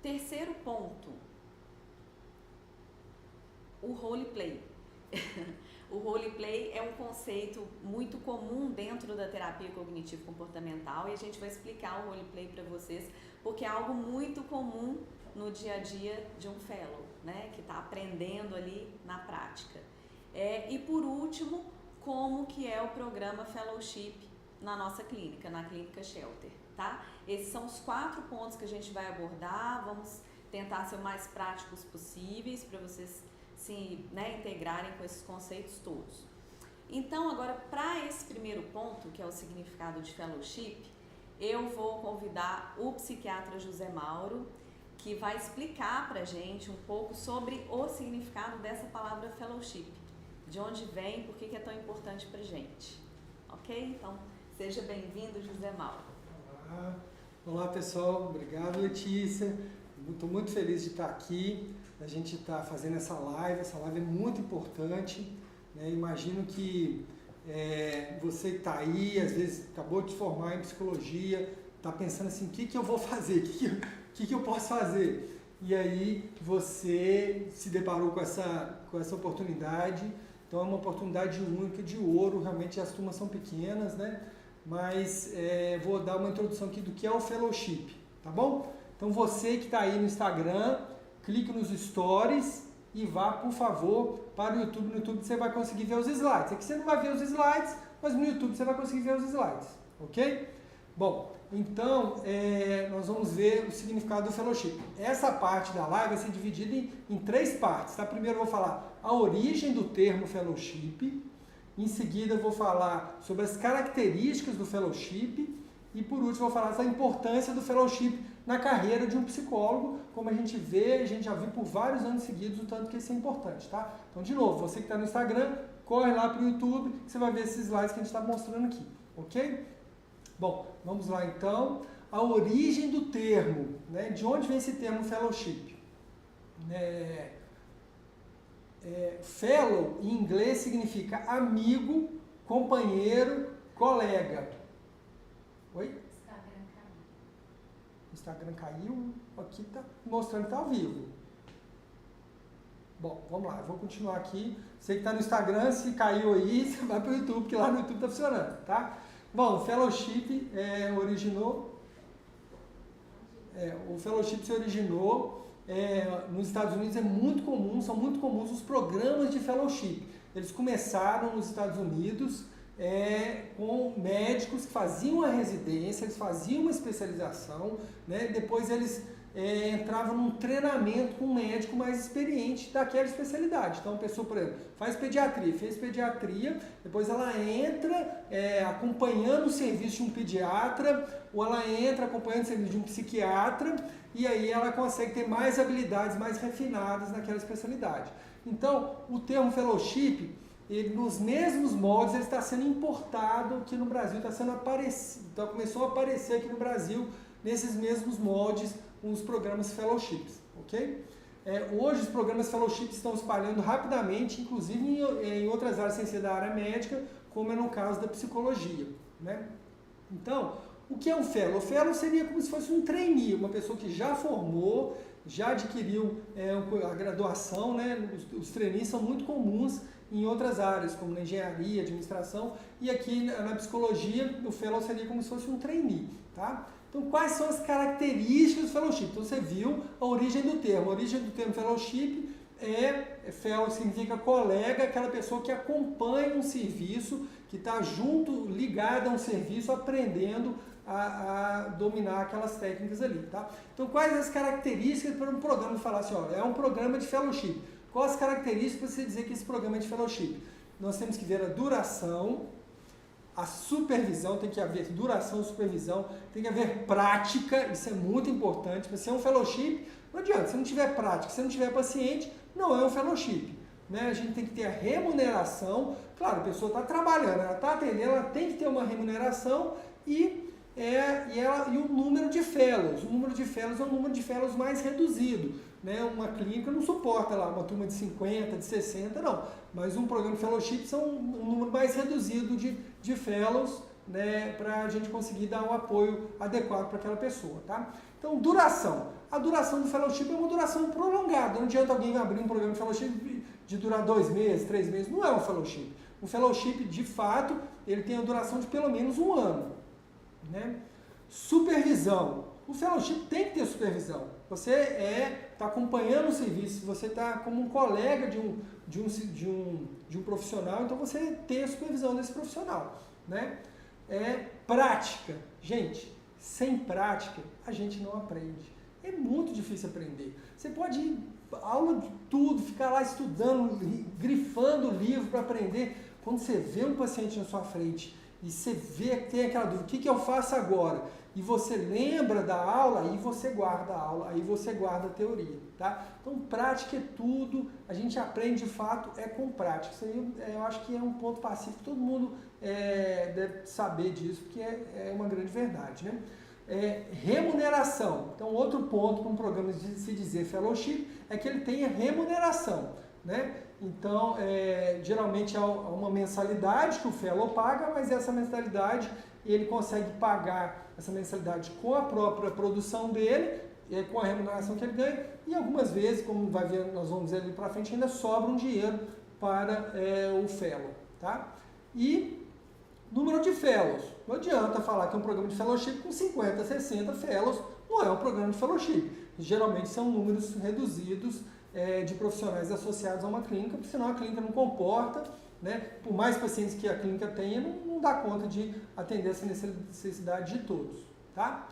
Terceiro ponto, o roleplay. O roleplay é um conceito muito comum dentro da terapia cognitivo-comportamental e a gente vai explicar o roleplay para vocês porque é algo muito comum no dia a dia de um fellow, né, que está aprendendo ali na prática. E por último, como que é o programa Fellowship na nossa clínica, na Clínica Shelter, tá? Esses são os 4 pontos que a gente vai abordar, vamos tentar ser o mais práticos possíveis para vocês se integrarem com esses conceitos todos. Então, agora, para esse primeiro ponto, que é o significado de fellowship, eu vou convidar o psiquiatra José Mauro, que vai explicar para a gente um pouco sobre o significado dessa palavra fellowship, de onde vem, por que é tão importante para a gente. Ok? Então, seja bem-vindo, José Mauro. Olá pessoal, obrigado Letícia, estou muito feliz de estar aqui. A gente está fazendo essa live é muito importante, né? Imagino que você que está aí, às vezes acabou de se formar em psicologia, está pensando assim, o que eu vou fazer, o que eu posso fazer? E aí você se deparou com essa oportunidade, então é uma oportunidade única, de ouro, realmente as turmas são pequenas, né? Mas vou dar uma introdução aqui do que é o fellowship, tá bom? Então você que está aí no Instagram, clique nos stories e vá, por favor, para o YouTube. No YouTube você vai conseguir ver os slides. Aqui você não vai ver os slides, mas no YouTube você vai conseguir ver os slides, ok? Bom, então nós vamos ver o significado do fellowship. Essa parte da live vai ser dividida em 3 partes, tá? Primeiro eu vou falar a origem do termo fellowship, em seguida eu vou falar sobre as características do fellowship e por último eu vou falar da importância do fellowship na carreira de um psicólogo, como a gente já viu por vários anos seguidos o tanto que isso é importante, tá? Então, de novo, você que está no Instagram, corre lá para o YouTube, que você vai ver esses slides que a gente está mostrando aqui, ok? Bom, vamos lá então. A origem do termo, né? De onde vem esse termo fellowship? Fellow, em inglês, significa amigo, companheiro, colega. Oi? Instagram caiu, aqui está mostrando que está ao vivo. Bom, vamos lá, eu vou continuar aqui. Você que está no Instagram, se caiu aí, você vai para o YouTube, porque lá no YouTube está funcionando, tá? Bom, o fellowship o fellowship se originou nos Estados Unidos, são muito comuns os programas de fellowship. Eles começaram nos Estados Unidos com médicos que faziam a residência, eles faziam uma especialização, né? Depois eles entravam num treinamento com um médico mais experiente daquela especialidade. Então a pessoa, por exemplo, fez pediatria, depois ela entra acompanhando o serviço de um pediatra, ou ela entra acompanhando o serviço de um psiquiatra, e aí ela consegue ter mais habilidades mais refinadas naquela especialidade. Então o termo fellowship, nos mesmos moldes, ele está sendo importado aqui no Brasil, então começou a aparecer aqui no Brasil, nesses mesmos moldes, os programas fellowships, ok? Hoje os programas fellowships estão espalhando rapidamente, inclusive em outras áreas sem ser da área médica, como é no caso da psicologia, né? Então, o que é um fellow? O fellow seria como se fosse um trainee, uma pessoa que já formou, já adquiriu a graduação, né? Os trainees são muito comuns em outras áreas, como na engenharia, administração, e aqui na psicologia, o fellow seria como se fosse um trainee, tá? Então, quais são as características do fellowship? Então, você viu a origem do termo. A origem do termo fellowship fellow significa colega, aquela pessoa que acompanha um serviço, que está junto, ligada a um serviço, aprendendo a dominar aquelas técnicas ali, tá? Então, quais as características para um programa falar assim, olha, é um programa de fellowship. Quais as características para você dizer que esse programa é de fellowship? Nós temos que ver a duração, a supervisão, tem que haver duração, supervisão, tem que haver prática, isso é muito importante. Para ser um fellowship, não adianta, se não tiver prática, se não tiver paciente, não é um fellowship, né? A gente tem que ter a remuneração, claro, a pessoa está trabalhando, ela está atendendo, ela tem que ter uma remuneração e o número de fellows. O número de fellows é um número de fellows mais reduzido, né? Uma clínica não suporta lá uma turma de 50, de 60, não. Mas um programa de fellowship são um número mais reduzido de fellows, né? Para a gente conseguir dar um apoio adequado para aquela pessoa, tá? Então, duração. A duração do fellowship é uma duração prolongada. Não adianta alguém abrir um programa de fellowship de durar 2 meses, 3 meses. Não é um fellowship. O fellowship, de fato, ele tem a duração de pelo menos 1 ano. Né? Supervisão. O fellowship tem que ter supervisão. Você está acompanhando o serviço, você está como um colega de um profissional, então você tem a supervisão desse profissional. Né? Prática. Gente, sem prática, a gente não aprende. É muito difícil aprender. Você pode ir aula de tudo, ficar lá estudando, grifando o livro para aprender. Quando você vê um paciente na sua frente e você vê que tem aquela dúvida, o que eu faço agora? E você lembra da aula, aí você guarda a aula, aí você guarda a teoria. Tá? Então, prática é tudo. A gente aprende de fato com prática. Isso aí eu acho que é um ponto pacífico. Todo mundo deve saber disso, porque é uma grande verdade. Né? Remuneração. Então, outro ponto para um programa de se dizer fellowship é que ele tenha remuneração. Né? Então, geralmente há uma mensalidade que o fellow paga, mas essa mensalidade ele consegue pagar essa mensalidade com a própria produção dele, com a remuneração que ele ganha, e algumas vezes, como vai ver, nós vamos ver ali para frente, ainda sobra um dinheiro para o fellow. Tá? E número de fellows. Não adianta falar que é um programa de fellowship com 50, 60 fellows, não é um programa de fellowship. Geralmente são números reduzidos de profissionais associados a uma clínica, porque senão a clínica não comporta, né? Por mais pacientes que a clínica tenha, não dá conta de atender essa necessidade de todos. Tá?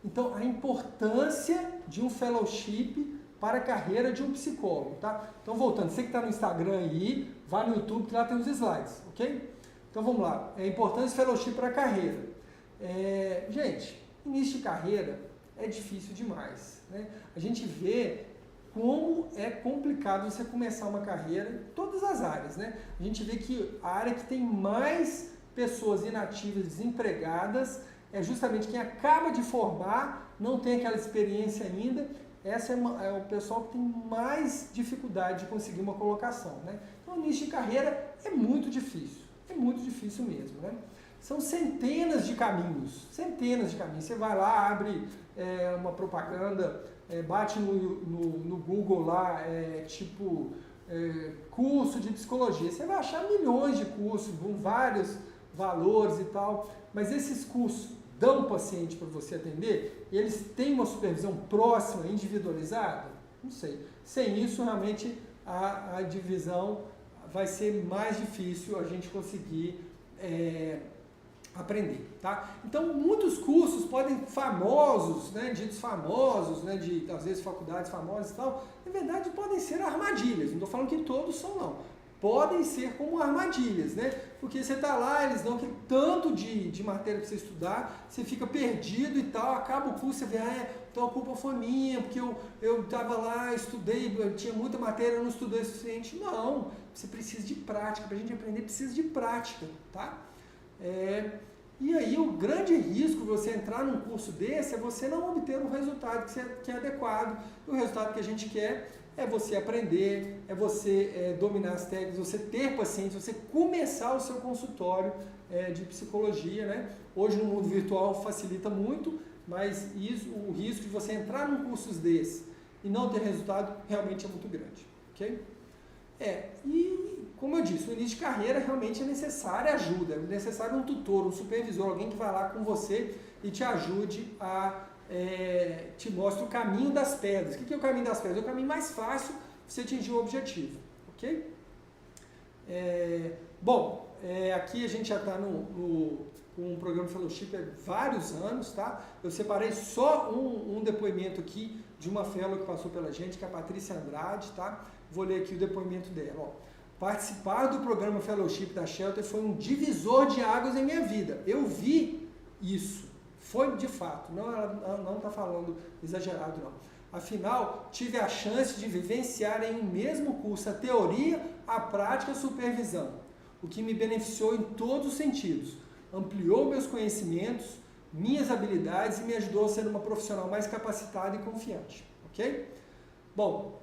Então, a importância de um fellowship para a carreira de um psicólogo. Tá? Então, voltando, você que está no Instagram aí, vai no YouTube que lá tem os slides, ok? Então vamos lá, a importância do fellowship para a carreira. Gente, início de carreira é difícil demais. Né? A gente vê como é complicado você começar uma carreira em todas as áreas. Né? A gente vê que a área que tem mais pessoas inativas, desempregadas, é justamente quem acaba de formar, não tem aquela experiência ainda. Essa é o pessoal que tem mais dificuldade de conseguir uma colocação. Né? Então, o início de carreira é muito difícil. É muito difícil mesmo, né? São centenas de caminhos. Você vai lá, abre uma propaganda, bate no Google lá, curso de psicologia. Você vai achar milhões de cursos, com vários valores e tal, mas esses cursos dão paciente para você atender? Eles têm uma supervisão próxima, individualizada? Não sei. Sem isso, realmente, a divisão vai ser mais difícil a gente conseguir aprender, tá? Então, muitos cursos famosos, né, ditos famosos, né, às vezes faculdades famosas e tal, na verdade podem ser armadilhas, não estou falando que todos são não, podem ser como armadilhas, né? Porque você está lá, eles dão aquele tanto de matéria para você estudar, você fica perdido e tal, acaba o curso, você vê, então a culpa foi minha, porque eu estava lá, estudei, eu tinha muita matéria, eu não estudei o suficiente. Não, você precisa de prática, para a gente aprender precisa de prática, tá? E aí o grande risco de você entrar num curso desse é você não obter um resultado que é adequado. O resultado que a gente quer é você aprender, é você dominar as técnicas, você ter pacientes, você começar o seu consultório de psicologia, né? Hoje no mundo virtual facilita muito, mas o risco de você entrar num curso desse e não ter resultado realmente é muito grande, ok? E como eu disse, o início de carreira realmente é necessária ajuda, é necessário um tutor, um supervisor, alguém que vai lá com você e te ajude te mostra o caminho das pedras. O que é o caminho das pedras? É o caminho mais fácil para você atingir o objetivo, ok? Aqui a gente já está com um programa de fellowship há vários anos, tá? Eu separei só um depoimento aqui de uma fellow que passou pela gente, que é a Patrícia Andrade, tá? Vou ler aqui o depoimento dela. Participar do programa fellowship da Shelter foi um divisor de águas em minha vida. Eu vi isso. Foi de fato, ela não está falando exagerado não. Afinal, tive a chance de vivenciar em um mesmo curso a teoria, a prática e a supervisão, o que me beneficiou em todos os sentidos. Ampliou meus conhecimentos, minhas habilidades e me ajudou a ser uma profissional mais capacitada e confiante. Ok? Bom,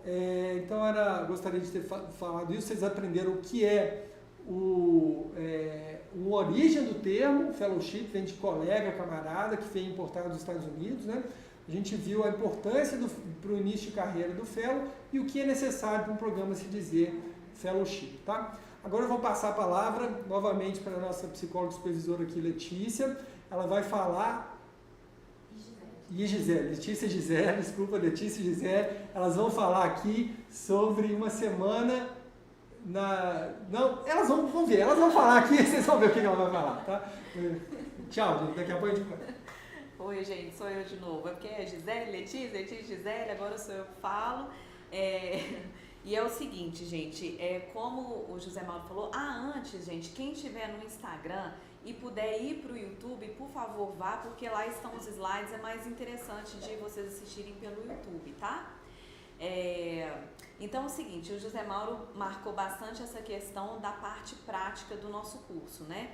então gostaria de ter falado isso, vocês aprenderam o que uma origem do termo, fellowship, vem de colega, camarada, que foi importado dos Estados Unidos, né? a gente viu a importância para o início de carreira do Fellow e o que é necessário para um programa se dizer Fellowship, tá? Agora eu vou passar a palavra novamente para a nossa psicóloga supervisora aqui, Letícia. Ela vai falar... Letícia e Gisele, desculpa, Letícia e Gisele, elas vão falar aqui sobre uma semana Não, elas vão ver, elas vão falar aqui, vocês vão ver o que ela vai falar, tá? Tchau, gente, daqui a pouco a gente... Oi, gente, sou eu de novo, é porque é Gisele, Letícia, Gisele, agora sou eu que falo. E é o seguinte, gente, como o José Mauro falou, antes, gente, quem estiver no Instagram e puder ir para o YouTube, por favor, vá, porque lá estão os slides, é mais interessante de vocês assistirem pelo YouTube, tá? Então é o seguinte, o José Mauro marcou bastante essa questão da parte prática do nosso curso, né?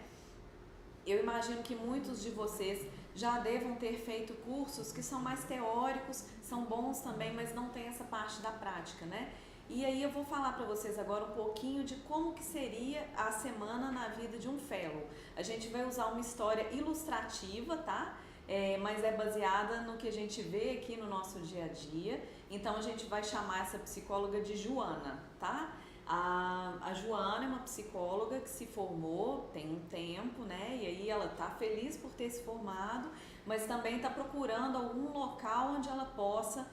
Eu imagino que muitos de vocês já devam ter feito cursos que são mais teóricos, são bons também, mas não tem essa parte da prática, né? E aí eu vou falar para vocês agora um pouquinho de como que seria a semana na vida de um fellow. A gente vai usar uma história ilustrativa, tá? Mas é baseada no que a gente vê aqui no nosso dia a dia. Então a gente vai chamar essa psicóloga de Joana, tá? A Joana é uma psicóloga que se formou tem um tempo, né? E aí ela tá feliz por ter se formado, mas também tá procurando algum local onde ela possa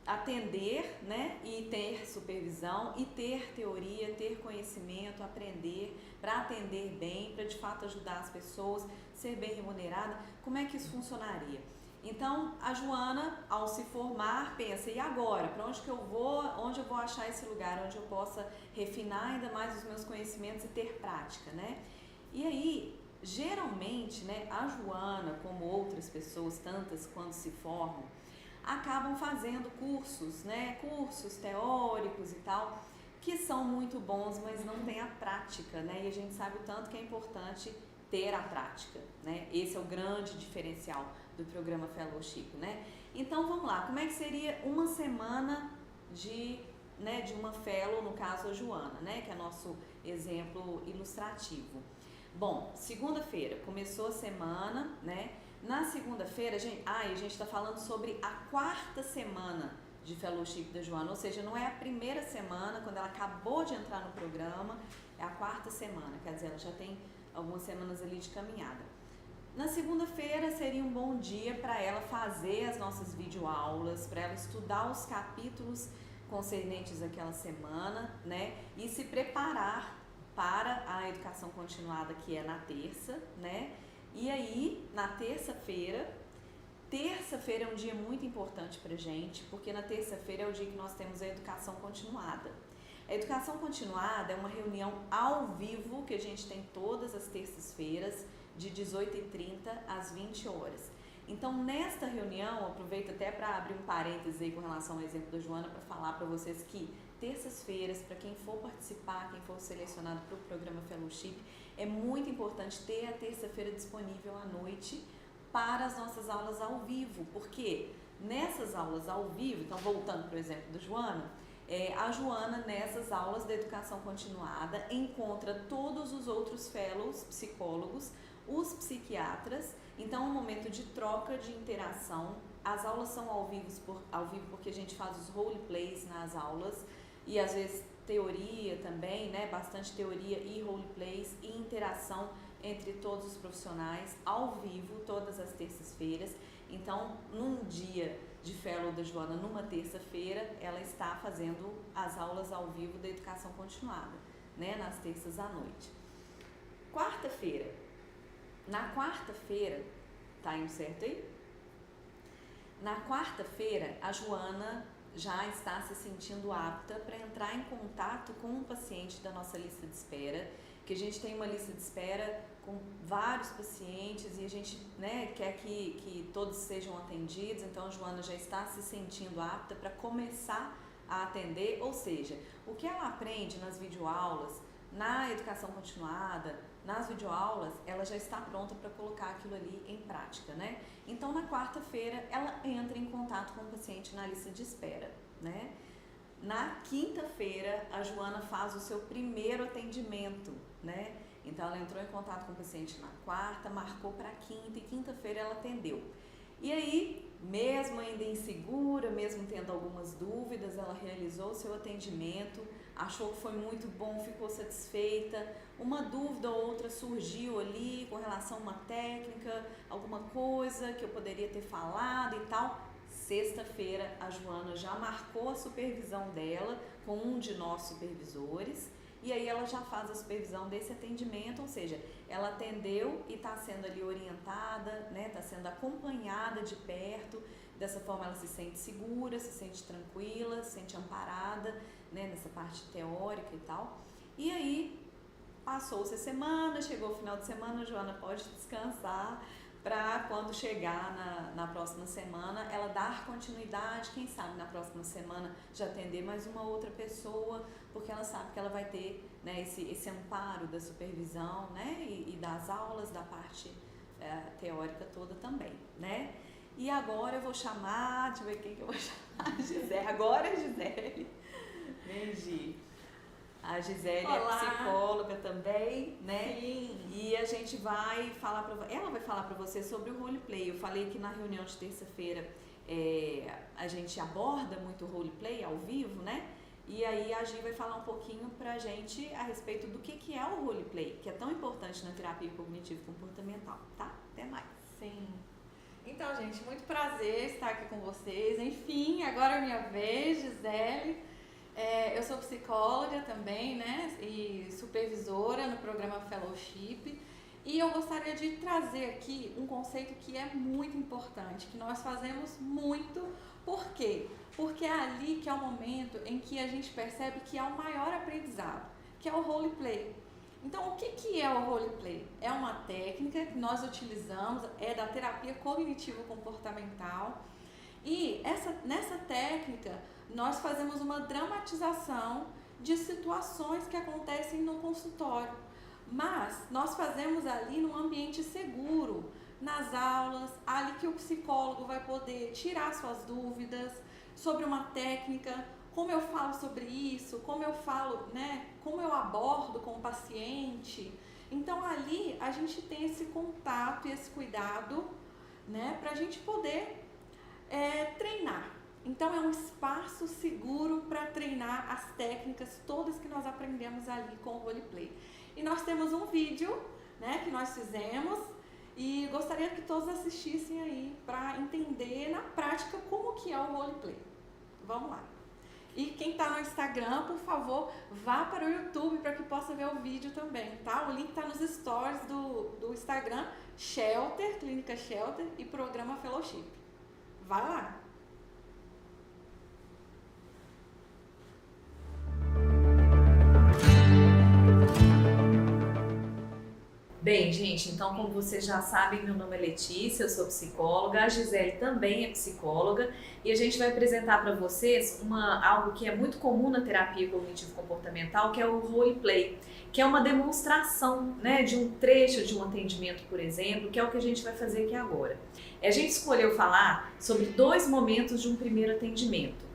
atender, né, e ter supervisão, e ter teoria, ter conhecimento, aprender, para atender bem, para de fato ajudar as pessoas, ser bem remunerada. Como é que isso funcionaria? Então, a Joana, ao se formar, pensa, e agora? Para onde que eu vou? Onde eu vou achar esse lugar onde eu possa refinar ainda mais os meus conhecimentos e ter prática, né? E aí, geralmente, né, a Joana, como outras pessoas, tantas quando se formam, acabam fazendo cursos, né, cursos teóricos e tal, que são muito bons, mas não tem a prática, né, e a gente sabe o tanto que é importante ter a prática, né, esse é o grande diferencial do programa Fellowship, né. Então vamos lá, como é que seria uma semana de uma fellow, no caso a Joana, né, que é nosso exemplo ilustrativo. Bom, segunda-feira, começou a semana, né. Na segunda-feira, a gente está falando sobre a quarta semana de Fellowship da Joana, ou seja, não é a primeira semana, quando ela acabou de entrar no programa, é a quarta semana, quer dizer, ela já tem algumas semanas ali de caminhada. Na segunda-feira seria um bom dia para ela fazer as nossas videoaulas, para ela estudar os capítulos concernentes àquela semana, né, e se preparar para a educação continuada, que é na terça, né. E aí, na terça-feira é um dia muito importante pra gente, porque na terça-feira é o dia que nós temos a educação continuada. A educação continuada é uma reunião ao vivo que a gente tem todas as terças-feiras, de 18h30 às 20 horas. Então, nesta reunião, aproveito até para abrir um parênteses aí com relação ao exemplo da Joana, para falar para vocês que terças-feiras, para quem for participar, quem for selecionado para o programa Fellowship, é muito importante ter a terça-feira disponível à noite para as nossas aulas ao vivo, porque nessas aulas ao vivo, então voltando para o exemplo da Joana, a Joana nessas aulas da educação continuada encontra todos os outros fellows, psicólogos, os psiquiatras, então é um momento de troca, de interação. As aulas são ao vivo porque a gente faz os roleplays nas aulas e às vezes teoria também, né? Bastante teoria e roleplays e interação entre todos os profissionais ao vivo, todas as terças-feiras. Então, num dia de fellow da Joana, numa terça-feira, ela está fazendo as aulas ao vivo da educação continuada, né? Nas terças à noite. Quarta-feira. Na quarta-feira, tá indo certo aí? Na quarta-feira, a Joana já está se sentindo apta para entrar em contato com um paciente da nossa lista de espera, que a gente tem uma lista de espera com vários pacientes e a gente, né, quer que todos sejam atendidos, então a Joana já está se sentindo apta para começar a atender, ou seja, o que ela aprende nas videoaulas, na educação continuada, nas videoaulas, ela já está pronta para colocar aquilo ali em prática, né? Então, na quarta-feira, ela entra em contato com o paciente na lista de espera, né? Na quinta-feira, a Joana faz o seu primeiro atendimento, né? Então, ela entrou em contato com o paciente na quarta, marcou para quinta e quinta-feira ela atendeu. E aí, mesmo ainda insegura, mesmo tendo algumas dúvidas, ela realizou o seu atendimento, achou que foi muito bom, ficou satisfeita. Uma dúvida ou outra surgiu ali com relação a uma técnica, alguma coisa que eu poderia ter falado e tal. Sexta-feira a Joana já marcou a supervisão dela com um de nós supervisores e aí ela já faz a supervisão desse atendimento, ou seja, ela atendeu e está sendo ali orientada, né? Está sendo acompanhada de perto. Dessa forma ela se sente segura, se sente tranquila, se sente amparada, né? Nessa parte teórica e tal. E aí passou-se a semana, chegou o final de semana, a Joana pode descansar para quando chegar na próxima semana ela dar continuidade, quem sabe na próxima semana já atender mais uma outra pessoa, porque ela sabe que ela vai ter, né, esse amparo da supervisão, né, e das aulas, da parte teórica toda também, né. E agora eu vou chamar, deixa eu ver quem que eu vou chamar, Gisele, agora é Gisele, vem Gi. A Gisele Olá. é psicóloga também, né? Sim. E a gente vai falar ela vai falar para você sobre o roleplay. Eu falei que na reunião de terça-feira a gente aborda muito o roleplay ao vivo, né? E aí a Gi vai falar um pouquinho pra gente a respeito do que é o roleplay, que é tão importante na terapia cognitivo-comportamental, tá? Até mais. Sim. Então, gente, muito prazer estar aqui com vocês. Enfim, agora é minha vez, Gisele. Eu sou psicóloga também, né, e supervisora no programa Fellowship, e eu gostaria de trazer aqui um conceito que é muito importante, que nós fazemos muito. Por quê? Porque é ali que é o momento em que a gente percebe que há o maior aprendizado, que é o roleplay. Então, o que é o roleplay? É uma técnica que nós utilizamos, é da terapia cognitivo-comportamental, e nessa técnica nós fazemos uma dramatização de situações que acontecem no consultório, mas nós fazemos ali num ambiente seguro, nas aulas, ali que o psicólogo vai poder tirar suas dúvidas sobre uma técnica, como eu falo sobre isso, como eu falo, né, como eu abordo com o paciente. Então ali a gente tem esse contato e esse cuidado, né, para a gente poder treinar. Então é um espaço seguro para treinar as técnicas todas que nós aprendemos ali com o roleplay. E nós temos um vídeo, né, que nós fizemos e gostaria que todos assistissem aí para entender na prática como que é o roleplay. Vamos lá. E quem está no Instagram, por favor, vá para o YouTube para que possa ver o vídeo também, tá? O link está nos stories do Instagram, Shelter, Clínica Shelter e Programa Fellowship. Vai lá! Bem, gente, então como vocês já sabem, meu nome é Letícia, eu sou psicóloga, a Gisele também é psicóloga e a gente vai apresentar para vocês algo que é muito comum na terapia cognitivo-comportamental, que é o roleplay, que é uma demonstração, né, de um trecho de um atendimento, por exemplo, que é o que a gente vai fazer aqui agora. A gente escolheu falar sobre 2 momentos de um primeiro atendimento.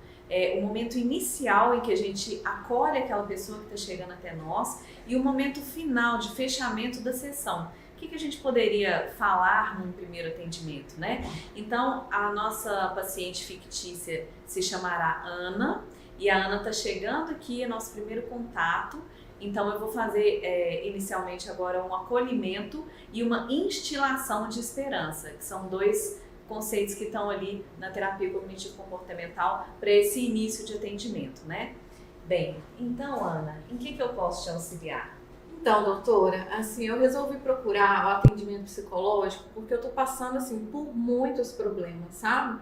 O momento inicial em que a gente acolhe aquela pessoa que está chegando até nós e o momento final de fechamento da sessão. O que a gente poderia falar num primeiro atendimento, né? Então, a nossa paciente fictícia se chamará Ana e a Ana está chegando aqui, é nosso primeiro contato. Então, eu vou fazer inicialmente agora um acolhimento e uma instilação de esperança, que são 2 conceitos que estão ali na terapia cognitivo-comportamental para esse início de atendimento, né? Bem, então, Ana, em que eu posso te auxiliar? Então, doutora, assim, eu resolvi procurar o atendimento psicológico porque eu tô passando, assim, por muitos problemas, sabe?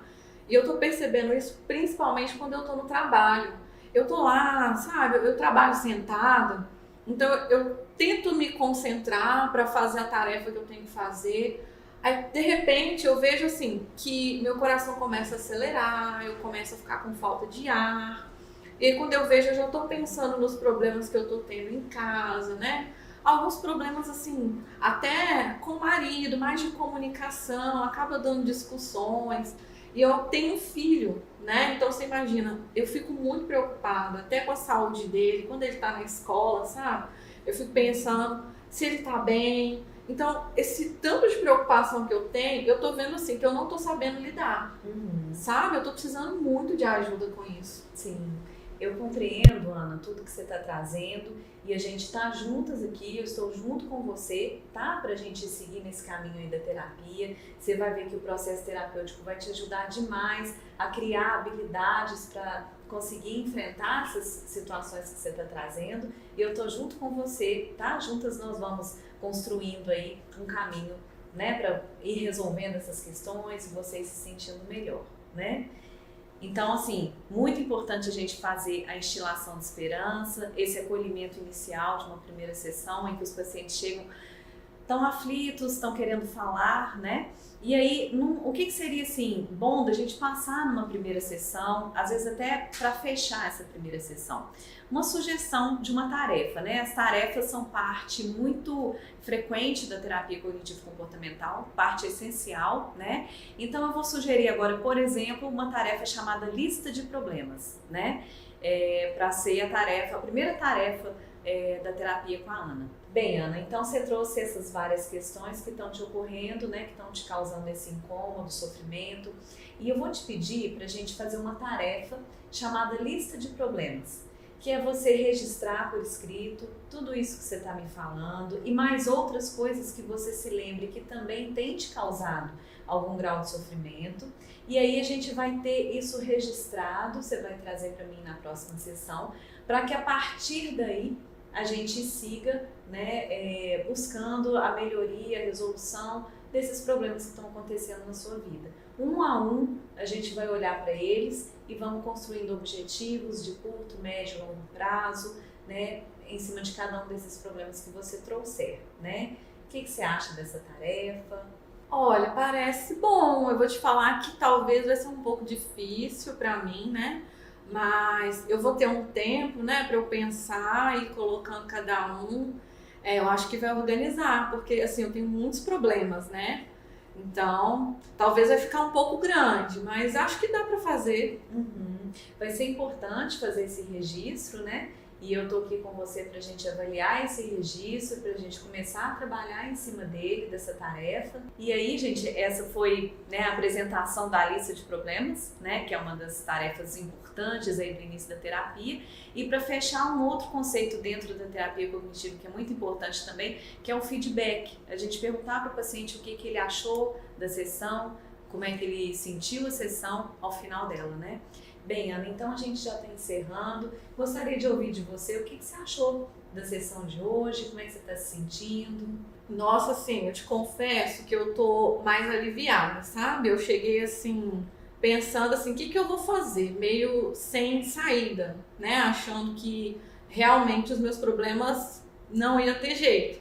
E eu tô percebendo isso principalmente quando eu tô no trabalho. Eu tô lá, sabe? Eu trabalho sentada, então eu tento me concentrar para fazer a tarefa que eu tenho que fazer. Aí, de repente, eu vejo assim, que meu coração começa a acelerar, eu começo a ficar com falta de ar. E aí, quando eu vejo, eu já estou pensando nos problemas que eu estou tendo em casa, né? Alguns problemas, assim, até com o marido, mais de comunicação, acaba dando discussões. E eu tenho um filho, né? Então, você imagina, eu fico muito preocupada, até com a saúde dele, quando ele está na escola, sabe? Eu fico pensando se ele está bem. Então, esse tanto de preocupação que eu tenho, eu tô vendo assim, que eu não tô sabendo lidar, sabe? Eu tô precisando muito de ajuda com isso. Sim, eu compreendo, Ana, tudo que você está trazendo e a gente está juntas aqui, eu estou junto com você, tá? Pra gente seguir nesse caminho aí da terapia. Você vai ver que o processo terapêutico vai te ajudar demais a criar habilidades para conseguir enfrentar essas situações que você está trazendo. E eu tô junto com você, tá? Juntas nós vamos construindo aí um caminho, né? Para ir resolvendo essas questões e vocês se sentindo melhor, né? Então, assim, muito importante a gente fazer a instilação de esperança, esse acolhimento inicial de uma primeira sessão em que os pacientes chegam tão aflitos, estão querendo falar, né? E aí, o que seria, assim, bom da gente passar numa primeira sessão, às vezes até para fechar essa primeira sessão? Uma sugestão de uma tarefa, né? As tarefas são parte muito frequente da terapia cognitivo-comportamental, parte essencial, né? Então eu vou sugerir agora, por exemplo, uma tarefa chamada lista de problemas, né? Para ser a primeira tarefa da terapia com a Ana. Bem, Ana, então você trouxe essas várias questões que estão te ocorrendo, né? Que estão te causando esse incômodo, sofrimento. E eu vou te pedir para a gente fazer uma tarefa chamada lista de problemas, que é você registrar por escrito tudo isso que você está me falando e mais outras coisas que você se lembre que também tem te causado algum grau de sofrimento. E aí a gente vai ter isso registrado, você vai trazer para mim na próxima sessão, para que a partir daí a gente siga, né, buscando a melhoria, a resolução desses problemas que estão acontecendo na sua vida. Um a um, a gente vai olhar para eles e vamos construindo objetivos de curto, médio e longo prazo, né, em cima de cada um desses problemas que você trouxer, né? O que você acha dessa tarefa? Olha, parece bom. Eu vou te falar que talvez vai ser um pouco difícil para mim, né? Mas eu vou ter um tempo, né, para eu pensar e ir colocando cada um. Eu acho que vai organizar, porque assim, eu tenho muitos problemas, né? Então, talvez vai ficar um pouco grande, mas acho que dá para fazer. Vai ser importante fazer esse registro, né? E eu tô aqui com você pra gente avaliar esse registro, pra gente começar a trabalhar em cima dele, dessa tarefa. E aí, gente, essa foi, né, a apresentação da lista de problemas, né? Que é uma das tarefas importantes aí do início da terapia. E para fechar, um outro conceito dentro da terapia cognitiva que é muito importante também, que é o feedback. A gente perguntar para o paciente o que ele achou da sessão, como é que ele sentiu a sessão ao final dela, né? Bem, Ana, então a gente já está encerrando. Gostaria de ouvir de você o que você achou da sessão de hoje, como é que você está se sentindo? Nossa, assim, eu te confesso que eu tô mais aliviada, sabe? Eu cheguei assim, pensando assim, o que eu vou fazer? Meio sem saída, né? Achando que realmente os meus problemas não iam ter jeito.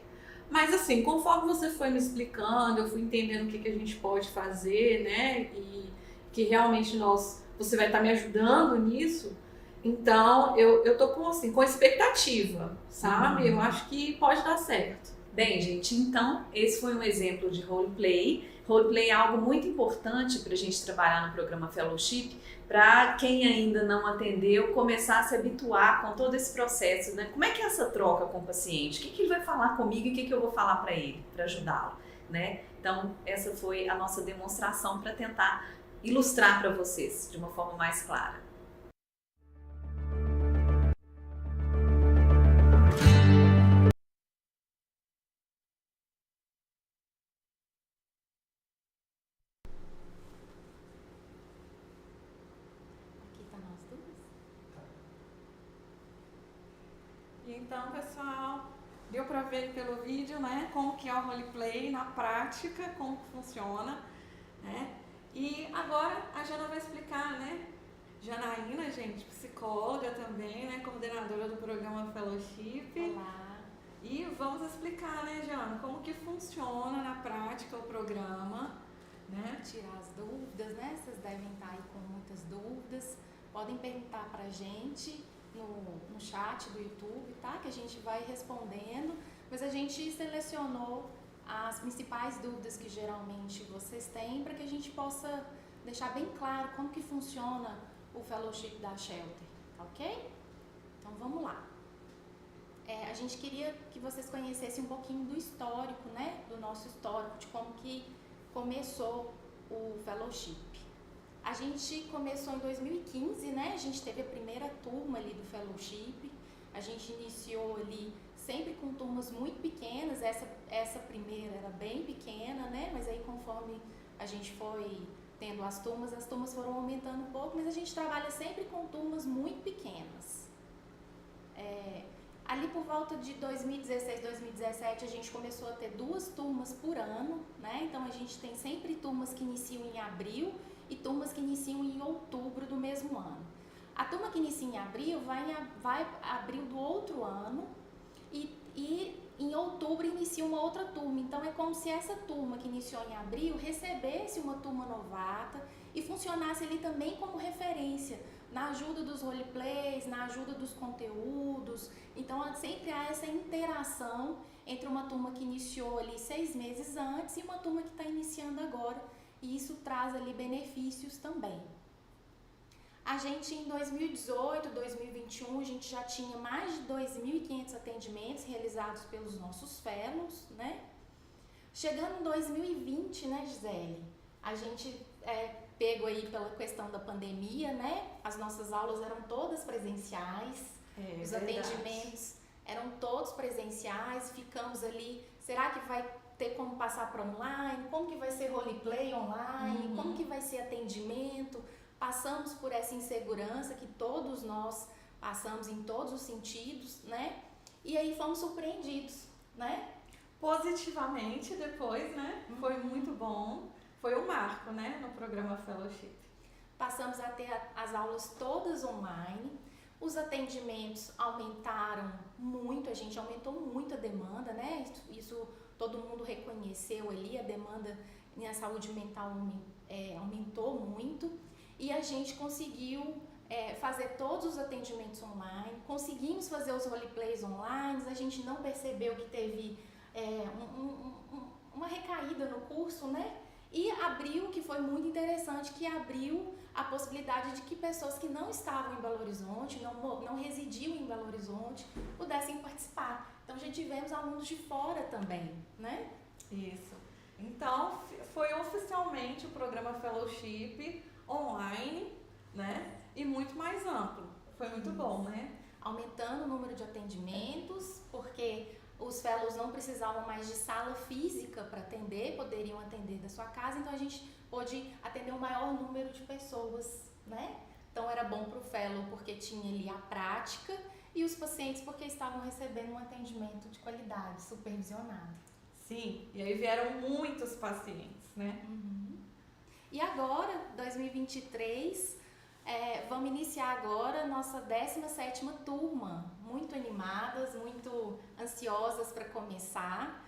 Mas assim, conforme você foi me explicando, eu fui entendendo o que a gente pode fazer, né? E que realmente você vai estar me ajudando nisso. Então, eu tô com expectativa, sabe? Eu acho que pode dar certo. Bem, gente, então esse foi um exemplo de roleplay. Roleplay é algo muito importante para a gente trabalhar no programa Fellowship, para quem ainda não atendeu começar a se habituar com todo esse processo, né? Como é que é essa troca com o paciente? O que ele vai falar comigo e o que eu vou falar para ele, para ajudá-lo, né? Então, essa foi a nossa demonstração para tentar ilustrar para vocês de uma forma mais clara. Então, pessoal, deu para ver pelo vídeo, né, como que é o roleplay na prática, como que funciona, né? E agora a Jana vai explicar, né? Janaína, gente, psicóloga também, né, coordenadora do programa Fellowship. Olá. E vamos explicar, né, Jana, como que funciona na prática o programa, né? Tirar as dúvidas, né? Vocês devem estar aí com muitas dúvidas. Podem perguntar pra gente no chat do YouTube, tá? Que a gente vai respondendo, mas a gente selecionou as principais dúvidas que geralmente vocês têm para que a gente possa deixar bem claro como que funciona o Fellowship da Shelter, ok? Então vamos lá. a gente queria que vocês conhecessem um pouquinho do histórico, né? Do nosso histórico, de como que começou o Fellowship. A gente começou em 2015, né? A gente teve a primeira turma ali do Fellowship. A gente iniciou ali sempre com turmas muito pequenas. Essa primeira era bem pequena, né? Mas aí conforme a gente foi tendo as turmas foram aumentando um pouco, mas a gente trabalha sempre com turmas muito pequenas. Ali por volta de 2016, 2017, a gente começou a ter 2 turmas por ano, né? Então a gente tem sempre turmas que iniciam em abril e turmas que iniciam em outubro do mesmo ano. A turma que inicia em abril vai abril do outro ano e em outubro inicia uma outra turma. Então é como se essa turma que iniciou em abril recebesse uma turma novata e funcionasse ali também como referência na ajuda dos roleplays, na ajuda dos conteúdos. Então sempre há essa interação entre uma turma que iniciou ali 6 meses antes e uma turma que está iniciando agora, e isso traz ali benefícios também. A gente em 2018, 2021, a gente já tinha mais de 2.500 atendimentos realizados pelos nossos fellows, né? Chegando em 2020, né, Gisele? A gente pego aí pela questão da pandemia, né? As nossas aulas eram todas presenciais, os atendimentos eram todos presenciais, ficamos ali, será que vai ter como passar para online? Como que vai ser roleplay online? Como que vai ser atendimento? Passamos por essa insegurança que todos nós passamos em todos os sentidos, né? E aí fomos surpreendidos, né? Positivamente depois, né? Foi muito bom. Foi um marco, né? No programa Fellowship. Passamos a ter as aulas todas online. Os atendimentos aumentaram muito, a gente aumentou muito a demanda, né? Isso todo mundo reconheceu ali, a demanda na saúde mental aumentou muito. E a gente conseguiu fazer todos os atendimentos online, conseguimos fazer os roleplays online, a gente não percebeu que teve uma recaída no curso, né? E abriu, que foi muito interessante, que abriu a possibilidade de que pessoas que não estavam em Belo Horizonte, não residiam em Belo Horizonte, pudessem participar. Então já tivemos alunos de fora também, né? Isso. Então foi oficialmente o programa Fellowship online, né? E muito mais amplo. Foi muito bom, né? Aumentando o número de atendimentos, porque os fellows não precisavam mais de sala física para atender, poderiam atender da sua casa, então a gente pôde atender um maior número de pessoas, né? Então era bom para o fellow porque tinha ali a prática e os pacientes porque estavam recebendo um atendimento de qualidade, supervisionado. Sim, e aí vieram muitos pacientes, né? E agora, 2023, vamos iniciar agora nossa 17ª turma, muito animadas, muito ansiosas para começar.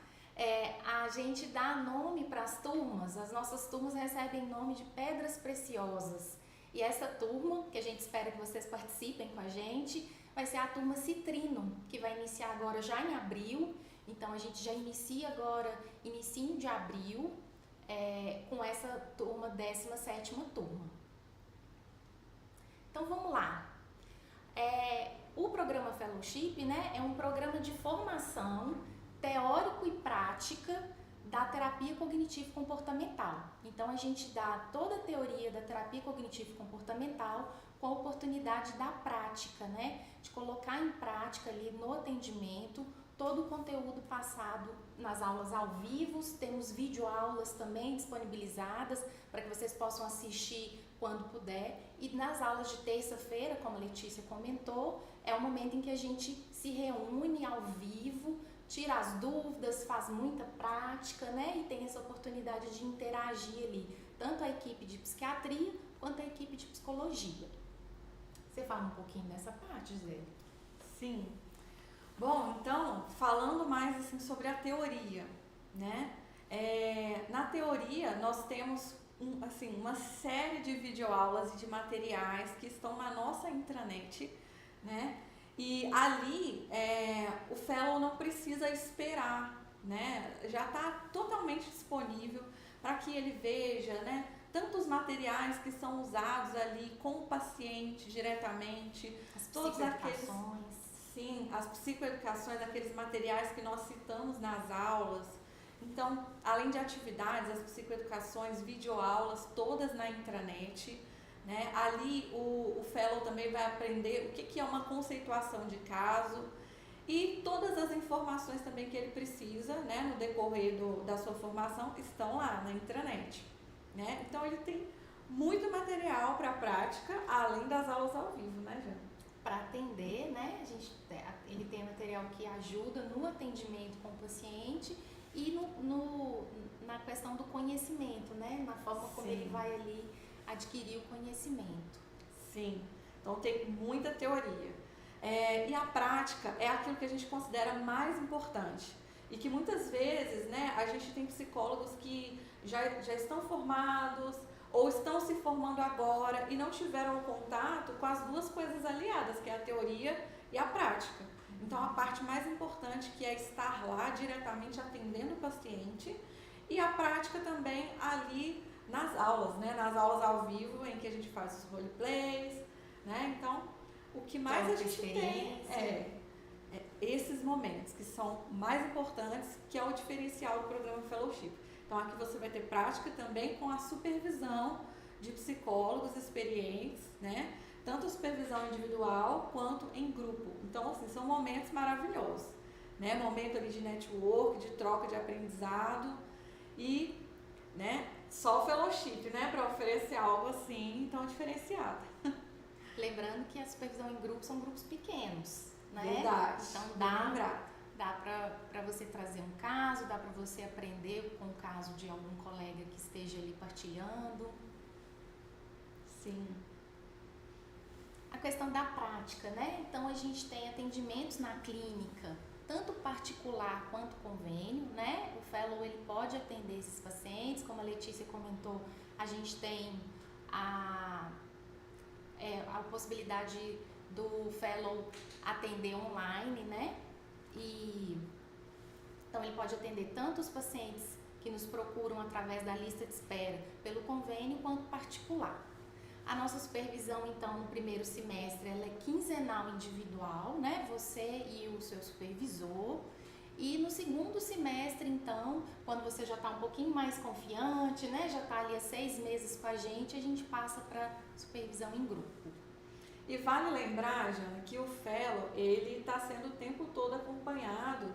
A gente dá nome para as turmas, as nossas turmas recebem nome de Pedras Preciosas. E essa turma, que a gente espera que vocês participem com a gente, vai ser a turma Citrino, que vai iniciar agora já em abril. Então a gente já inicia agora, inicinho de abril, com essa turma, 17ª turma. Então vamos lá. O programa Fellowship, né, é um programa de formação teórico e prática da terapia cognitivo-comportamental. Então a gente dá toda a teoria da terapia cognitivo-comportamental com a oportunidade da prática, né, de colocar em prática ali no atendimento todo o conteúdo passado nas aulas ao vivo. Temos videoaulas também disponibilizadas para que vocês possam assistir quando puder. E nas aulas de terça-feira, como a Letícia comentou, é o momento em que a gente se reúne ao vivo, tira as dúvidas, faz muita prática, né? E tem essa oportunidade de interagir ali, tanto a equipe de psiquiatria quanto a equipe de psicologia. Você fala um pouquinho dessa parte, Zé? Sim. Bom, então, falando mais assim sobre a teoria, né? Na teoria, nós temos uma série de videoaulas e de materiais que estão na nossa intranet, né? E ali o fellow não precisa esperar, né? Já está totalmente disponível para que ele veja, né? Tantos materiais que são usados ali com o paciente diretamente, As todos aqueles. Sim, as psicoeducações, aqueles materiais que nós citamos nas aulas. Então, além de atividades, as psicoeducações, videoaulas, todas na intranet, né? Ali o fellow também vai aprender o que é uma conceituação de caso e todas as informações também que ele precisa, né? No decorrer da sua formação estão lá na intranet, né? Então, ele tem muito material para a prática, além das aulas ao vivo, né, Jana? Para atender, né? Ele tem material que ajuda no atendimento com o paciente e na questão do conhecimento, né? Na forma como Sim. ele vai ali adquirir o conhecimento. Sim, então tem muita teoria. E a prática é aquilo que a gente considera mais importante. E que muitas vezes, né, a gente tem psicólogos que já estão formados ou estão se formando agora e não tiveram contato com as duas coisas aliadas, que é a teoria e a prática. Então, a parte mais importante, que é estar lá diretamente atendendo o paciente, e a prática também ali nas aulas, né? Nas aulas ao vivo, em que a gente faz os roleplays, né? Então, o que mais a gente tem é esses momentos que são mais importantes, que é o diferencial do programa Fellowship. Então, aqui você vai ter prática também com a supervisão de psicólogos experientes, né? Tanto a supervisão individual quanto em grupo. Então, assim, são momentos maravilhosos, né? Momento ali de network, de troca de aprendizado e, né, só o fellowship, né, para oferecer algo assim tão diferenciado. Lembrando que a supervisão em grupo são grupos pequenos, né? Verdade. Então dá para você trazer um caso, dá para você aprender com o caso de algum colega que esteja ali partilhando. Sim. A questão da prática, né? Então a gente tem atendimentos na clínica, tanto particular quanto convênio, né? O fellow ele pode atender esses pacientes, como a Letícia comentou, a gente tem a possibilidade do fellow atender online, né? E então ele pode atender tanto os pacientes que nos procuram através da lista de espera pelo convênio quanto particular. A nossa supervisão, então, no primeiro semestre, ela é quinzenal individual, né? Você e o seu supervisor. E no segundo semestre, então, quando você já está um pouquinho mais confiante, né? Já está ali há 6 meses com a gente passa para supervisão em grupo. E vale lembrar, Jana, que o fellow, ele está sendo o tempo todo acompanhado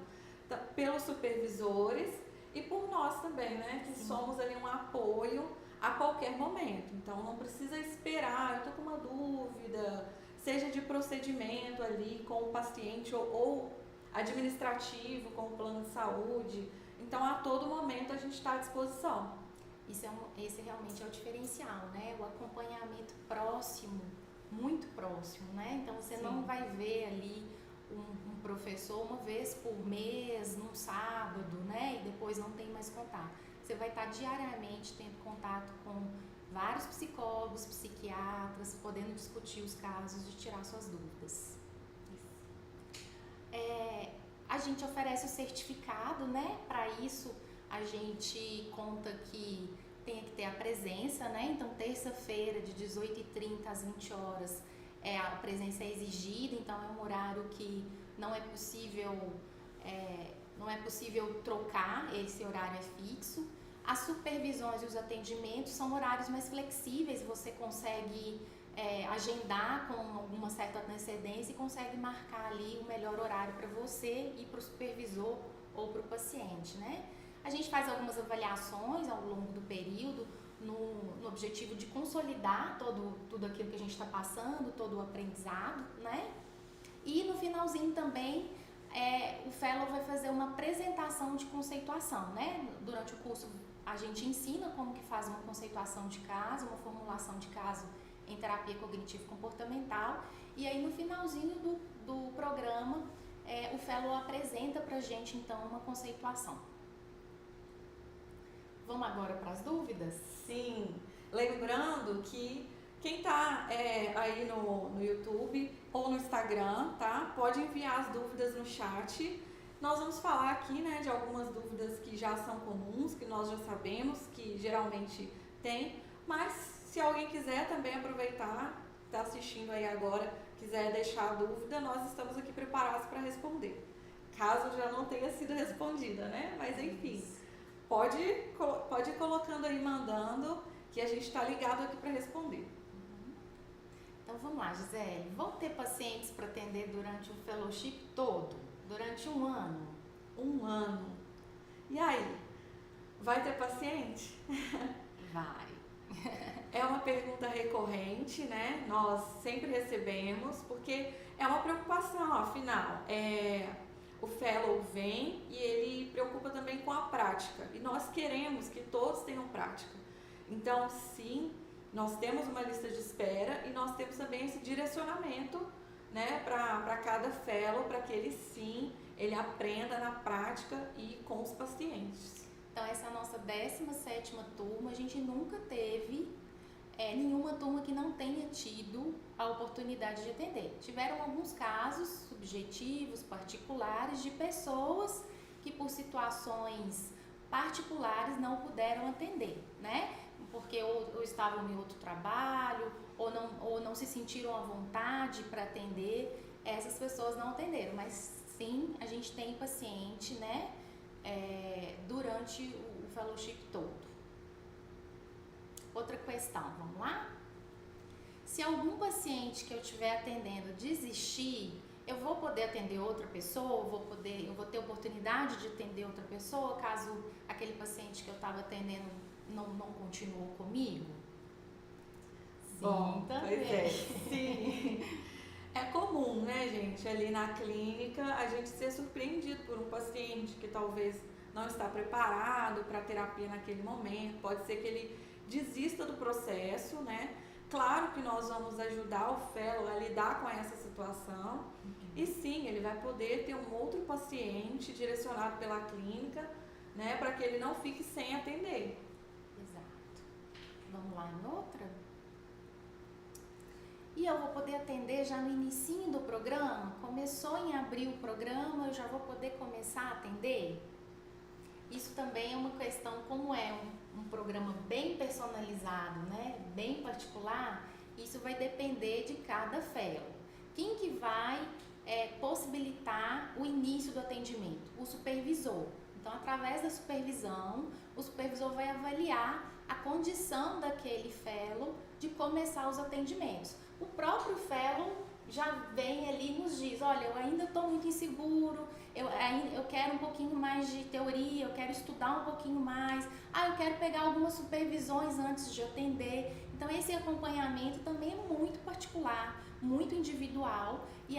pelos supervisores e por nós também, né? Que somos ali um apoio a qualquer momento. Então, não precisa esperar, eu estou com uma dúvida, seja de procedimento ali com o paciente ou administrativo com o plano de saúde. Então, a todo momento a gente está à disposição. Esse realmente é o diferencial, né? O acompanhamento próximo, muito próximo, né? Então, você não vai ver ali um professor uma vez por mês, num sábado, né? E depois não tem mais contato. Você vai estar diariamente tendo contato com vários psicólogos, psiquiatras, podendo discutir os casos e tirar suas dúvidas. A gente oferece o certificado, né? Para isso, a gente conta que tem que ter a presença, né? Então, terça-feira, de 18h30 às 20 horas, a presença é exigida, então é um horário que não é possível trocar, esse horário é fixo. As supervisões e os atendimentos são horários mais flexíveis, você consegue agendar com alguma certa antecedência e consegue marcar ali o melhor horário para você e para o supervisor ou para o paciente, né? A gente faz algumas avaliações ao longo do período no objetivo de consolidar tudo aquilo que a gente está passando, todo o aprendizado, né? E no finalzinho também o fellow vai fazer uma apresentação de conceituação, né? Durante o curso a gente ensina como que faz uma conceituação de caso, uma formulação de caso em terapia cognitivo-comportamental, e aí no finalzinho do programa o fellow apresenta pra gente então uma conceituação. Vamos agora para as dúvidas? Sim, lembrando que quem está aí no YouTube ou no Instagram, tá? Pode enviar as dúvidas no chat. Nós vamos falar aqui, né, de algumas dúvidas que já são comuns, que nós já sabemos que geralmente tem, mas se alguém quiser também aproveitar, está assistindo aí agora, quiser deixar a dúvida, nós estamos aqui preparados para responder. Caso já não tenha sido respondida, né? Mas enfim, pode ir colocando aí, mandando, que a gente está ligado aqui para responder. Então vamos lá, Gisele. Vão ter pacientes para atender durante o fellowship todo? Durante um ano? Um ano. E aí? Vai ter paciente? Vai. É uma pergunta recorrente, né? Nós sempre recebemos, porque é uma preocupação, afinal. O fellow vem e ele preocupa também com a prática. E nós queremos que todos tenham prática. Então, sim, nós temos uma lista de espera e nós temos também esse direcionamento, né, para cada fellow, para que ele aprenda na prática e com os pacientes. Então, essa é a nossa 17ª turma. A gente nunca teve nenhuma turma que não tenha tido a oportunidade de atender. Tiveram alguns casos subjetivos, particulares, de pessoas que por situações particulares não puderam atender, né? Porque ou estavam em outro trabalho, ou não se sentiram à vontade para atender, essas pessoas não atenderam. Mas sim, a gente tem paciente, né, durante o fellowship todo. Outra questão, vamos lá? Se algum paciente que eu estiver atendendo desistir, eu vou poder atender outra pessoa? Eu vou ter oportunidade de atender outra pessoa caso aquele paciente que eu estava atendendo não continuou comigo? Bom, também. pois é, sim. É comum, né, gente, ali na clínica, a gente ser surpreendido por um paciente que talvez não está preparado para a terapia naquele momento. Pode ser que ele desista do processo, né? Claro que nós vamos ajudar o fellow a lidar com essa situação. E sim, ele vai poder ter um outro paciente direcionado pela clínica, né, para que ele não fique sem atender. Exato. Vamos lá em outra? E eu vou poder atender já no inicinho do programa? Começou em abril o programa, eu já vou poder começar a atender? Isso também é uma questão, como é um programa bem personalizado, né, bem particular, isso vai depender de cada fellow. Quem que vai possibilitar o início do atendimento? O supervisor. Então, através da supervisão, o supervisor vai avaliar a condição daquele fellow de começar os atendimentos. O próprio fellow já vem ali e nos diz, olha, eu ainda estou muito inseguro, eu quero um pouquinho mais de teoria, eu quero estudar um pouquinho mais, eu quero pegar algumas supervisões antes de atender. Então, esse acompanhamento também é muito particular, muito individual, e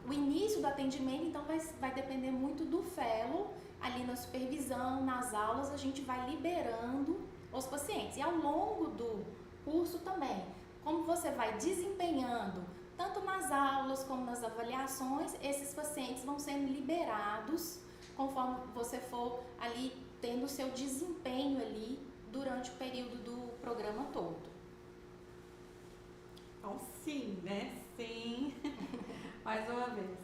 o início do atendimento, então, vai depender muito do fellow. Ali na supervisão, nas aulas, a gente vai liberando os pacientes. E ao longo do curso também, como você vai desempenhando, tanto nas aulas como nas avaliações, esses pacientes vão sendo liberados conforme você for ali tendo o seu desempenho ali durante o período do programa todo. Então, sim, né? Sim. Mais uma vez.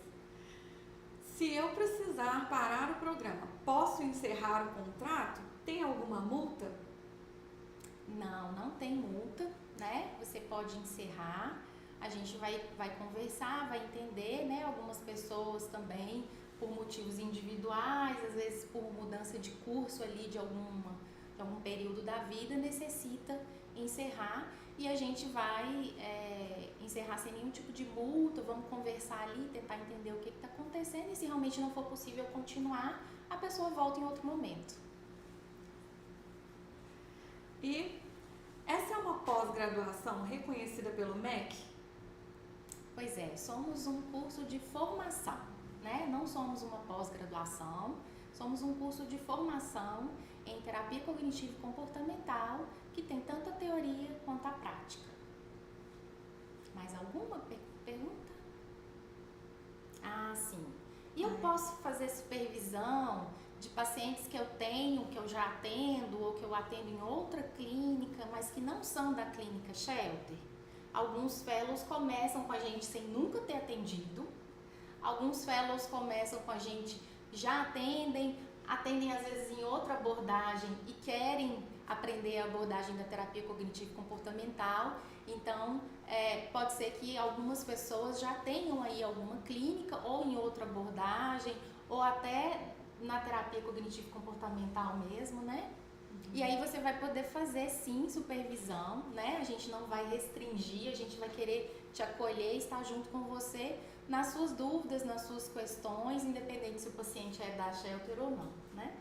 Se eu precisar parar o programa, posso encerrar o contrato? Tem alguma multa? Não tem multa, né? Você pode encerrar. A gente vai conversar, vai entender, né? Algumas pessoas também, por motivos individuais, às vezes por mudança de curso ali de algum período da vida, necessita encerrar, e a gente vai encerrar sem nenhum tipo de multa. Vamos conversar ali, tentar entender o que está acontecendo, e se realmente não for possível continuar, a pessoa volta em outro momento. E essa é uma pós-graduação reconhecida pelo MEC? Pois é, somos um curso de formação, né? Não somos uma pós-graduação, somos um curso de formação em terapia cognitivo comportamental, que tem tanto a teoria quanto a prática. Mais alguma pergunta? Sim. E eu posso fazer supervisão de pacientes que eu tenho, que eu já atendo, ou que eu atendo em outra clínica, mas que não são da clínica Shelter? Alguns fellows começam com a gente sem nunca ter atendido. Alguns fellows começam com a gente, já atendem às vezes em outro outra abordagem e querem aprender a abordagem da terapia cognitivo-comportamental. Então, pode ser que algumas pessoas já tenham aí alguma clínica ou em outra abordagem, ou até na terapia cognitivo-comportamental mesmo, né? E aí você vai poder fazer, sim, supervisão, né? A gente não vai restringir, a gente vai querer te acolher e estar junto com você nas suas dúvidas, nas suas questões, independente se o paciente é da Shelter ou não, né?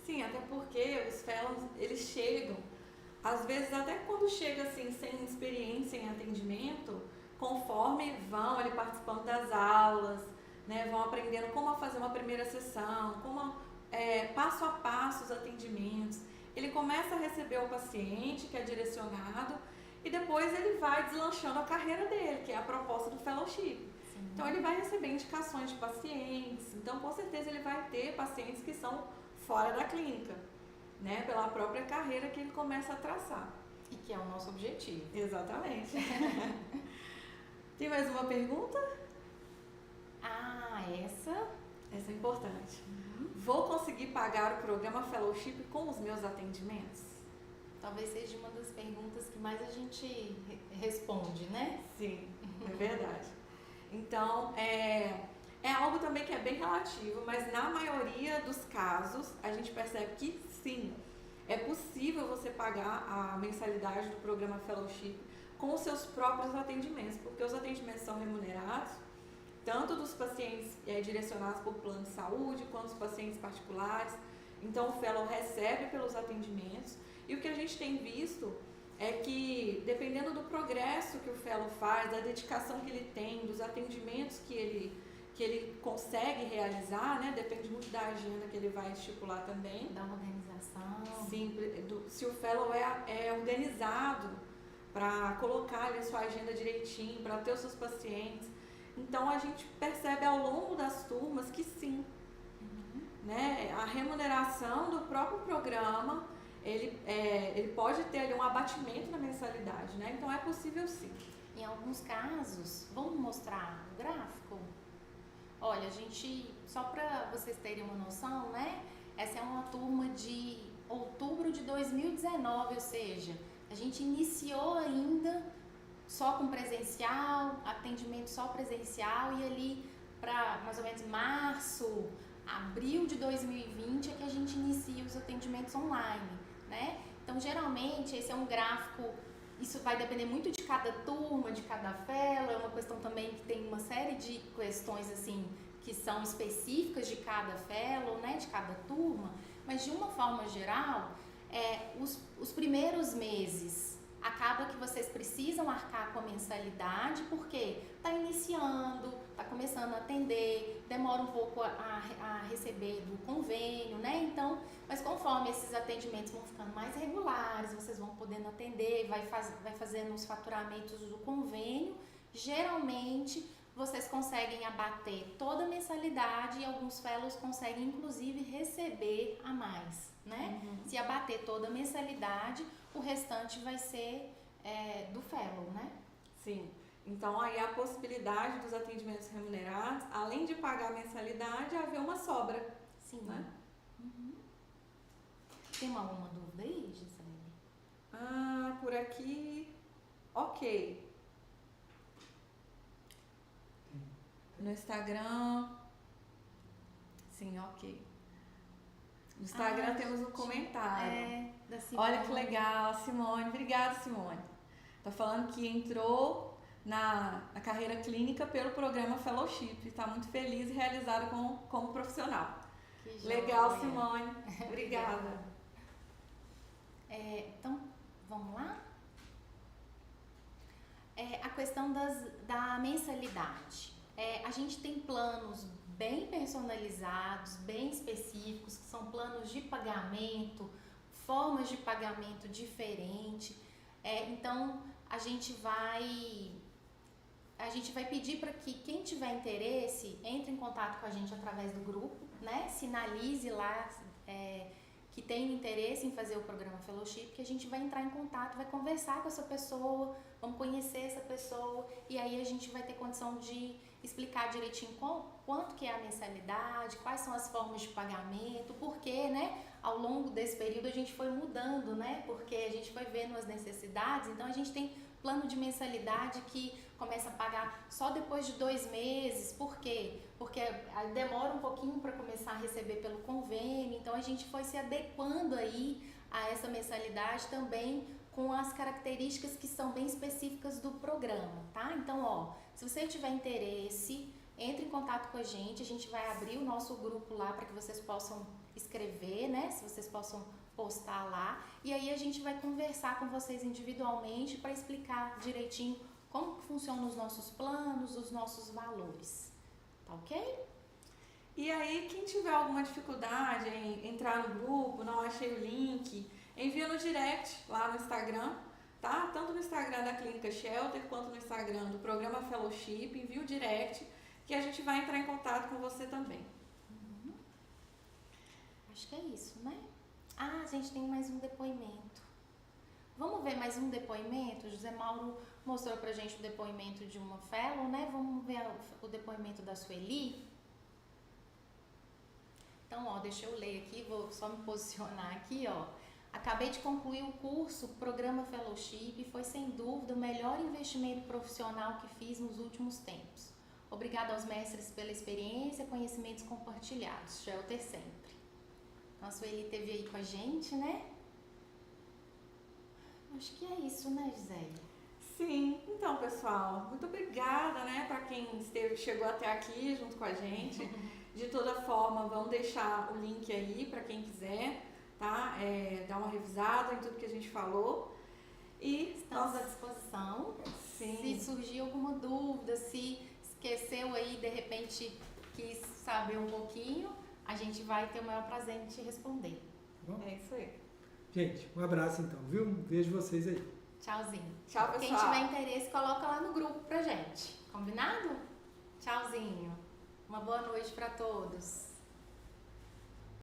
Sim, até porque os fellows, eles chegam, às vezes até quando chega assim, sem experiência em atendimento, conforme vão ali participando das aulas, né, vão aprendendo como fazer uma primeira sessão, como passo a passo os atendimentos, ele começa a receber o paciente que é direcionado e depois ele vai deslanchando a carreira dele, que é a proposta do fellowship. Sim. Então ele vai receber indicações de pacientes, então com certeza ele vai ter pacientes que são fora da clínica, né, pela própria carreira que ele começa a traçar. E que é o nosso objetivo. Exatamente. Tem mais uma pergunta? Essa é importante. Vou conseguir pagar o programa Fellowship com os meus atendimentos? Talvez seja uma das perguntas que mais a gente responde, né? Sim, é verdade. Então, é algo também que é bem relativo, mas na maioria dos casos a gente percebe que sim, é possível você pagar a mensalidade do programa Fellowship com os seus próprios atendimentos, porque os atendimentos são remunerados, tanto dos pacientes direcionados por plano de saúde, quanto dos pacientes particulares. Então o Fellow recebe pelos atendimentos, e o que a gente tem visto é que, dependendo do progresso que o Fellow faz, da dedicação que ele tem, dos atendimentos que ele consegue realizar, né? Depende muito da agenda que ele vai estipular também. Da organização. Sim, se o Fellow é organizado para colocar ali a sua agenda direitinho, para ter os seus pacientes. Então a gente percebe ao longo das turmas que sim, né? A remuneração do próprio programa, ele pode ter ali um abatimento na mensalidade, né? Então é possível sim. Em alguns casos, vamos mostrar o gráfico? Olha, a gente, só para vocês terem uma noção, né? Essa é uma turma de outubro de 2019, ou seja, a gente iniciou ainda só com presencial, atendimento só presencial, e ali para mais ou menos março, abril de 2020 é que a gente inicia os atendimentos online, né? Então, geralmente, esse é um gráfico, isso vai depender muito de cada turma, de cada fellow, é uma questão também que tem uma série de questões, assim, que são específicas de cada fellow, né, de cada turma, mas de uma forma geral, os primeiros meses acaba que vocês precisam arcar com a mensalidade, porque está iniciando, está começando a atender, demora um pouco a receber do convênio, né? Então, mas conforme esses atendimentos vão ficando mais regulares, vocês vão podendo atender, vai fazendo os faturamentos do convênio, geralmente vocês conseguem abater toda a mensalidade e alguns fellows conseguem inclusive receber a mais, né? Se abater toda a mensalidade, o restante vai ser do fellow, né? Sim. Então, aí a possibilidade dos atendimentos remunerados, além de pagar a mensalidade, haver uma sobra. Sim. Né? Tem alguma dúvida aí, Gisele? Por aqui, ok. No Instagram, sim, ok. No Instagram temos um comentário. Da Simone. Olha que legal, Simone. Obrigada, Simone. Tá falando que entrou na carreira clínica pelo programa Fellowship. Está muito feliz e realizada como profissional. Que Legal, joia. Simone. Obrigada. Então, vamos lá? A questão da mensalidade. A gente tem planos bem personalizados, bem específicos, que são planos de pagamento, formas de pagamento diferentes. Então, a gente vai pedir para que quem tiver interesse entre em contato com a gente através do grupo, né? Sinalize lá que tem interesse em fazer o programa Fellowship, que a gente vai entrar em contato, vai conversar com essa pessoa, vamos conhecer essa pessoa e aí a gente vai ter condição de explicar direitinho quanto que é a mensalidade, quais são as formas de pagamento, porque, né, ao longo desse período a gente foi mudando, né, porque a gente foi vendo as necessidades, então a gente tem plano de mensalidade que começa a pagar só depois de 2 meses, por quê? Porque demora um pouquinho para começar a receber pelo convênio, então a gente foi se adequando aí a essa mensalidade também com as características que são bem específicas do programa, tá? Então, ó, se você tiver interesse, entre em contato com a gente vai abrir o nosso grupo lá para que vocês possam escrever, né? Se vocês possam postar lá, e aí a gente vai conversar com vocês individualmente para explicar direitinho como que funcionam os nossos planos, os nossos valores, tá ok? E aí, quem tiver alguma dificuldade em entrar no grupo, não achei o link, envia no direct lá no Instagram, tá? Tanto no Instagram da Clínica Shelter quanto no Instagram do Programa Fellowship, envia o direct que a gente vai entrar em contato com você também. Acho que é isso, né? Ah, a gente tem mais um depoimento. Vamos ver mais um depoimento? O José Mauro mostrou pra gente o depoimento de uma fellow, né? Vamos ver o depoimento da Sueli? Então, ó, deixa eu ler aqui, vou só me posicionar aqui, ó. Acabei de concluir o curso Programa Fellowship e foi sem dúvida o melhor investimento profissional que fiz nos últimos tempos. Obrigada aos mestres pela experiência, conhecimentos compartilhados. Shelter sempre. Então, a Sueli esteve aí com a gente, né? Acho que é isso, né, Gisele? Sim, então, pessoal, muito obrigada, né, para quem chegou até aqui junto com a gente. De toda forma, vamos deixar o link aí para quem quiser, tá? Dar uma revisada em tudo que a gente falou. E estamos à disposição. Sim. Se surgir alguma dúvida, se esqueceu aí, de repente quis saber um pouquinho, a gente vai ter o maior prazer em te responder. Bom, É isso aí. gente, um abraço então, viu? Vejo vocês aí. Tchauzinho. Tchau, pessoal. Quem tiver interesse, coloca lá no grupo pra gente. Combinado? Tchauzinho. Uma boa noite pra todos.